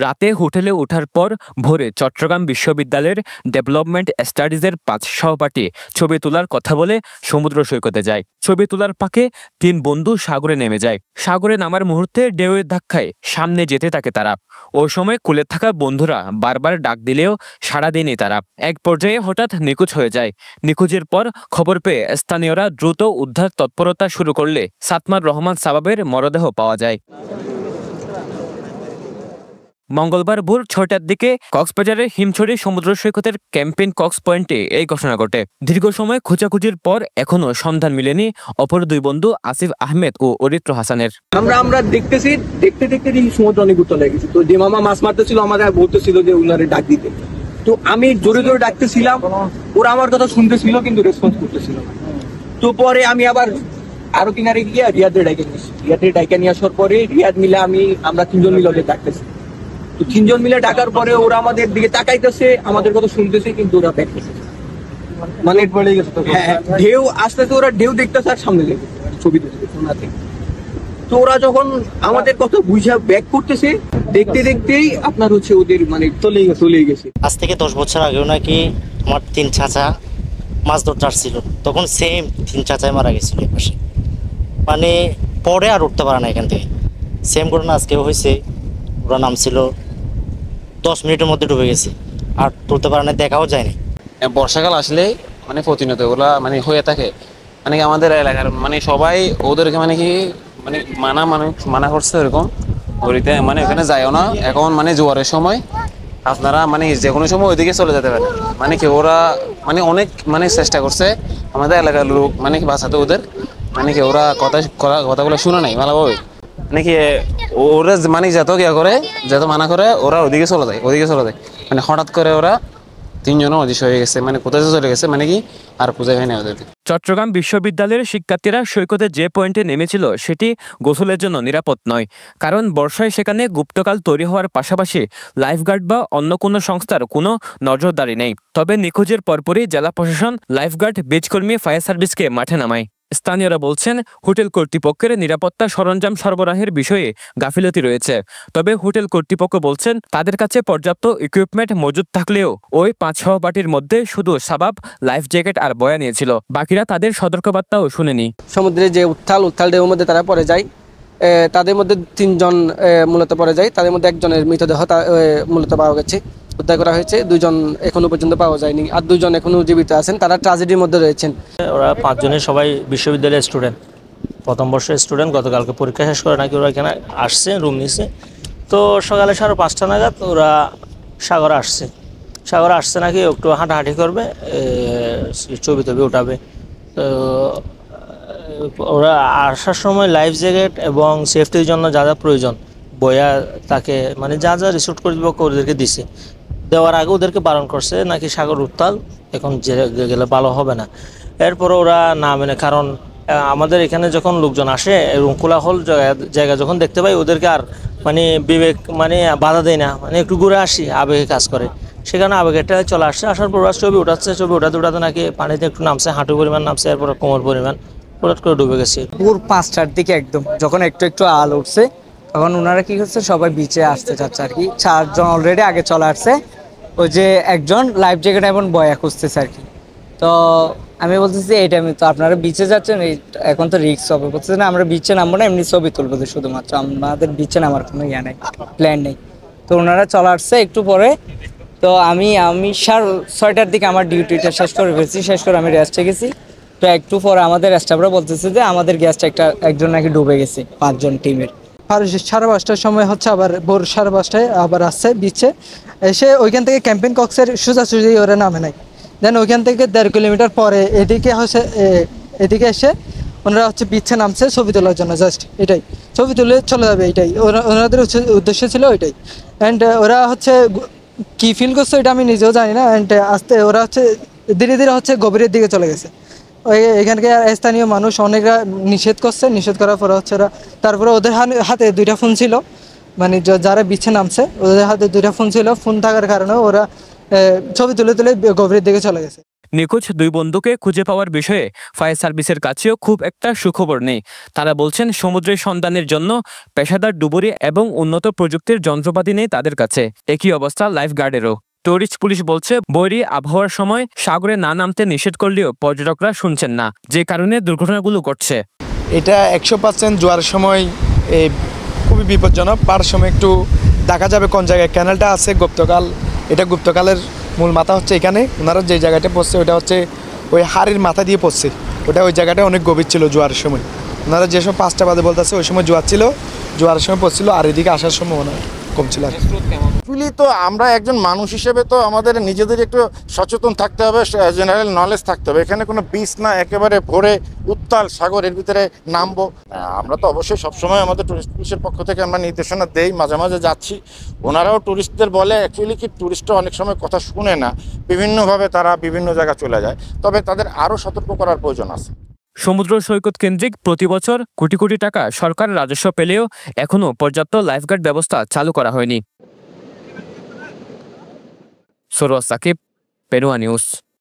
রাতে হোটেলে ওঠার পর ভোরে চট্টগ্রাম বিশ্ববিদ্যালয়ের ডেভেলপমেন্ট স্টাডিজের ৫ সহপাঠী ছবি তোলার কথা বলে সমুদ্র সৈকতে যায়। ছবি তোলার ফাঁকে ৩ বন্ধু সাগরে নেমে যায়। সাগরে নামার মুহূর্তে ঢেউয়ের ধাক্কায় সামনে যেতে থাকে তারা। ওই সময় কুলে থাকা বন্ধুরা বারবার ডাক দিলেও সাড়া দেয়নি তারা। এক পর্যায়ে হঠাৎ নিখোঁজ হয়ে যায়। নিখোঁজের পর খবর পেয়ে স্থানীয়রা দ্রুত উদ্ধার তৎপরতা শুরু করলে সাতমার রহমান সাবাবের মরদেহ পাওয়া যায়। মঙ্গলবার ভোর ৬টার দিকে কক্সবাজারের হিমছড়ি সমুদ্র সৈকতের ক্যাম্পেইন কক্স পয়েন্টে এই ঘটনা ঘটে। দীর্ঘ সময় খোঁজাখুঁজির পর এখনো সন্ধান মিলেনি অপর ২ বন্ধু আসিফ আহমেদ ও অরিত্র হাসানের। আমরা দেখতেছি, দেখতে সমুদ্র অনেক উত্তর লেগেছে। তো যে মামা মাছ মারতেছিল আমাদের বলতেছিল যে উনারে ডাক দিতে। তো আমি জোরে জোরে ডাকতেছিলাম, ওরা আমার কথা শুনতেছিল কিন্তু রেসপন্স করতেছিল না। তো পরে আমি আবার আরো কিনারে গিয়ে রিয়াদের ডাইকে নিয়েছি। রিয়াদের ডাইকে নিয়ে আসার পরে রিয়াদ মিলে আমরা ৩ জন মিলে ওদের ডাকতেছি। তো ৩ জন মিলে ডাকার পরে ওরা আমাদের দিকে তাকাইতেছে, আমাদের কথা শুনতেছে কিন্তু ওরা দেখতেছে মানে ঢেউ আসতেছে, ওরা ঢেউ দেখতেছে আর সামনে লেগে ছবি তুলতেছে। তো ওরা যখন আমাদের কথা বুঝা ব্যাক করতেছে, দেখতে দেখতেই আপনার হচ্ছে ওদের মানে চলে গেছে। আজ থেকে ১০ বছর আগেও নাকি আমার ৩ চাচা মাছ ধরতে আসছিল, তখন সেম ৩ চাচাই মারা গেছিল এই পাশে, মানে পরে আর উঠতে পারে না এখান থেকে। সেম ঘটনা আজকেও হয়েছে। ওরা নামছিল, 10 মিনিটের মধ্যে ডুবে গেছে, আর তুলতে পারে না, দেখাও যায়নি। বর্ষাকাল আসলে মানে প্রতিনিয়ত ওগুলা মানে হয়ে থাকে। মানে কি আমাদের এলাকার মানে সবাই ওদেরকে মানে কি মানে মানা করছে এরকম ওইতে মানে ওখানে যায়ও না। এখন মানে জোয়ারের সময় আপনারা মানে যে কোনো সময় ওইদিকে চলে যেতে পারেন। মানে কি ওরা মানে অনেক মানে চেষ্টা করছে আমাদের এলাকার লোক মানে কি বাঁচাতে ওদের, মানে কি ওরা কথাগুলো শুনে নাই ভালোভাবে। মানে কি ওরা মানে যত মানা করে ওরা ওদিকে চলে যায়। মানে হঠাৎ করে ওরা ৩ জন অদৃশ্য হয়ে গেছে, মানে কোথায় চলে গেছে মানে কি আর খুঁজে হয় না ওদেরকে। চট্টগ্রাম বিশ্ববিদ্যালয়ের শিক্ষার্থীরা সৈকতে যে পয়েন্টে নেমেছিল সেটি গোসলের জন্য নিরাপদ নয়, কারণ বর্ষায় সেখানে গুপ্তকাল তৈরি হওয়ার পাশাপাশি লাইফগার্ড বা অন্য কোনো সংস্থার কোনো নজরদারি নেই। তবে নিখোঁজের পরপরই জেলা প্রশাসন, লাইফগার্ড, বীজকর্মী, ফায়ার সার্ভিসকে মাঠে নামায়। স্থানীয়রা বলছেন হোটেল কর্তৃপক্ষের নিরাপত্তা সরঞ্জাম সরবরাহের বিষয়ে গাফিলতি রয়েছে। তবে হোটেল কর্তৃপক্ষ বলছেন তাদের কাছে পর্যাপ্ত ইকুইপমেন্ট মজুদ থাকলেও ওই ৫ সহপাঠীর মধ্যে শুধু সাবাব লাইফ জ্যাকেট আর বয়া নিয়েছিল, বাকিরা তাদের সতর্কবার্তাও শুনেনি। সমুদ্রে যে উত্তাল ঢেউর মধ্যে তারা পড়ে যায়, তাদের মধ্যে ৩ জন মূলত পড়ে যায়। তাদের মধ্যে একজনের মৃতদেহ মূলত পাওয়া গেছে, উদ্ধার করা হয়েছে। ২ জন এখনো পর্যন্ত পাওয়া যায়নি, আর ২ জন এখনো জীবিত আছেন, তারা ট্র্যাজেডির মধ্যে রয়েছেন। ওরা ৫ জনের সবাই বিশ্ববিদ্যালয়ের স্টুডেন্ট, প্রথম বর্ষের স্টুডেন্ট। গতকালকে পরীক্ষা শেষ করে নাকি ওরা এখানে আসছে, রুম নিছে। তো সকালে ৫:৩০ নাগাদ ওরা সাগরে আসছে নাকি একটু হাঁটাহাঁটি করবে, ছবি উঠাবে। তো ওরা আসার সময় লাইফ জ্যাকেট এবং সেফটির জন্য যা যা প্রয়োজন বয়া তাকে মানে যা রিসোর্ট কর্তৃপক্ষ ওদেরকে দিছে। দেওয়ার আগে ওদেরকে বারণ করছে নাকি সাগর উত্তাল, এখন গেলে ভালো হবে না। এরপর ওরা না মেনে, কারণ আমাদের এখানে যখন লোকজন আসে এবং কোলাহল জায়গা যখন দেখতে পাই, ওদেরকে আর মানে বিবেক মানে বাধা দেয় না, মানে একটু ঘুরে আসি, আবেগে কাজ করে। সেখানে আবেগেটা চলে আসছে। আসার পর ওরা ছবি উঠাতে নাকি পানিতে একটু নামছে, হাঁটু পরিমাণ নামছে, এরপর কোমর পরিমাণ হঠাৎ করে ডুবে গেছে। ভোর ৫টার দিকে একদম যখন একটু আলো উঠছে, তখন ওনারা কি করছে, সবাই বিচে আসতে চাচ্ছে আর কি। ৪ জন অলরেডি আগে চলে আসছে, ওই যে একজন লাইফ জ্যাকেট এবং বয়া খুঁজতেছে আর কি। তো আমি বলতেছি এই টাইমে তো আপনারা বিচে যাচ্ছেন, এখন তো রিস্ক হবে। বলতেছে না, আমরা বিচে নামবো না, এমনি ছবি তুলবো শুধুমাত্র, আমাদের বিচে নামার কোনো নেই, প্ল্যান নেই। তো ওনারা চলে আসছে একটু পরে। তো আমি ৬টার দিকে আমার ডিউটিটা শেষ করে ফেলছি, শেষ করে আমি রেস্টে গেছি। তো একটু পরে আমাদের স্টাফরা বলতেছে যে আমাদের গ্যাসটা একজন নাকি ডুবে গেছে, ৫ জন টিমের। ৫:৩০ সময় হচ্ছে, আবার ভোর ৫:৩০ আবার আসছে বিচে এসে, ওইখান থেকে ক্যাম্পেইন কক্সের সোজাসুজি ওরা নামে নাই। দেন ওইখান থেকে ১.৫ কিলোমিটার পরে এদিকে এসে ওনারা হচ্ছে বিচে নামছে ছবি তোলার জন্য, জাস্ট এটাই, ছবি তুলে চলে যাবে, এটাই ওনাদের উদ্দেশ্য ছিল ওইটাই। অ্যান্ড ওরা হচ্ছে কি ফিল করছে এটা আমি নিজেও জানি না। অ্যান্ড আস্তে ওরা হচ্ছে ধীরে ধীরে হচ্ছে গভীরের দিকে চলে গেছে। এখানকার স্থানীয় মানুষ অনেকরা নিষেধ করার পরে হচ্ছে ওরা, তারপরে ওদের হাতে 2টা ফোন ছিল, মানে যারা বিছে নামছে ওদের হাতে 2টা ফোন ছিল। ফোন থাকার কারণে ওরা ছবি তুলে গভীরের দিকে চলে গেছে। নিখোঁজ 2 বন্ধুকে খুঁজে পাওয়ার বিষয়ে ফায়ার সার্ভিসের কাছেও খুব একটা সুখবর নেই। তারা বলছেন সমুদ্রের সন্ধানের জন্য পেশাদার ডুবুরি এবং উন্নত প্রযুক্তির যন্ত্রপাতি নেই তাদের কাছে। একই অবস্থা লাইফ গার্ডেরও। টুরিস্ট পুলিশ বলছে বৈরী আবহাওয়ার সময় সাগরে না নামতে নিষেধ করলেও পর্যটকরা শুনছেন না, যে কারণে দুর্ঘটনাগুলো ঘটছে। এটা 100% জোয়ারের সময় খুবই বিপজ্জনক। পার সময় একটু দেখা যাবে কোন জায়গায় ক্যানেলটা আছে গুপ্তকাল, এটা গুপ্তকালের মূল মাথা হচ্ছে এখানে। ওনারা যে জায়গাটা পড়ছে ওটা হচ্ছে ওই হাড়ির মাথা দিয়ে পড়ছে, ওই জায়গাটা অনেক গভীর ছিল জোয়ারের সময়। ওনারা যেসব 5টা বাজে বলতেছে ওই সময় জোয়ার ছিল, জোয়ারের সময় পড়ছিল, আর এদিকে আসার সম্ভাবনা কম ছিল। তো আমরা একজন মানুষ হিসেবে তো আমাদের নিজেদের একটু সচেতন থাকতে হবে, জেনারেল নলেজ থাকতে হবে। এখানে কোনো বিচ না, একেবারে ভোরে উত্তাল সাগরের ভিতরে নামবো। আমরা তো অবশ্যই সবসময় আমাদের টুরিস্ট পুলিশের পক্ষ থেকে আমরা নির্দেশনা দেই, মাঝে মাঝে যাচ্ছি। ওনারাও টুরিস্টদের বলে, অ্যাকচুয়ালি কি টুরিস্টরা অনেক সময় কথা শুনে না, বিভিন্নভাবে তারা বিভিন্ন জায়গায় চলে যায়। তবে তাদের আরও সতর্ক করার প্রয়োজন আছে। সমুদ্র সৈকত কেন্দ্রিক প্রতি বছর কোটি কোটি টাকা সরকার রাজস্ব পেলেও এখনও পর্যাপ্ত লাইফগার্ড ব্যবস্থা চালু করা হয়নি। সরোয়ার সাকিব, পেরুয়া নিউজ।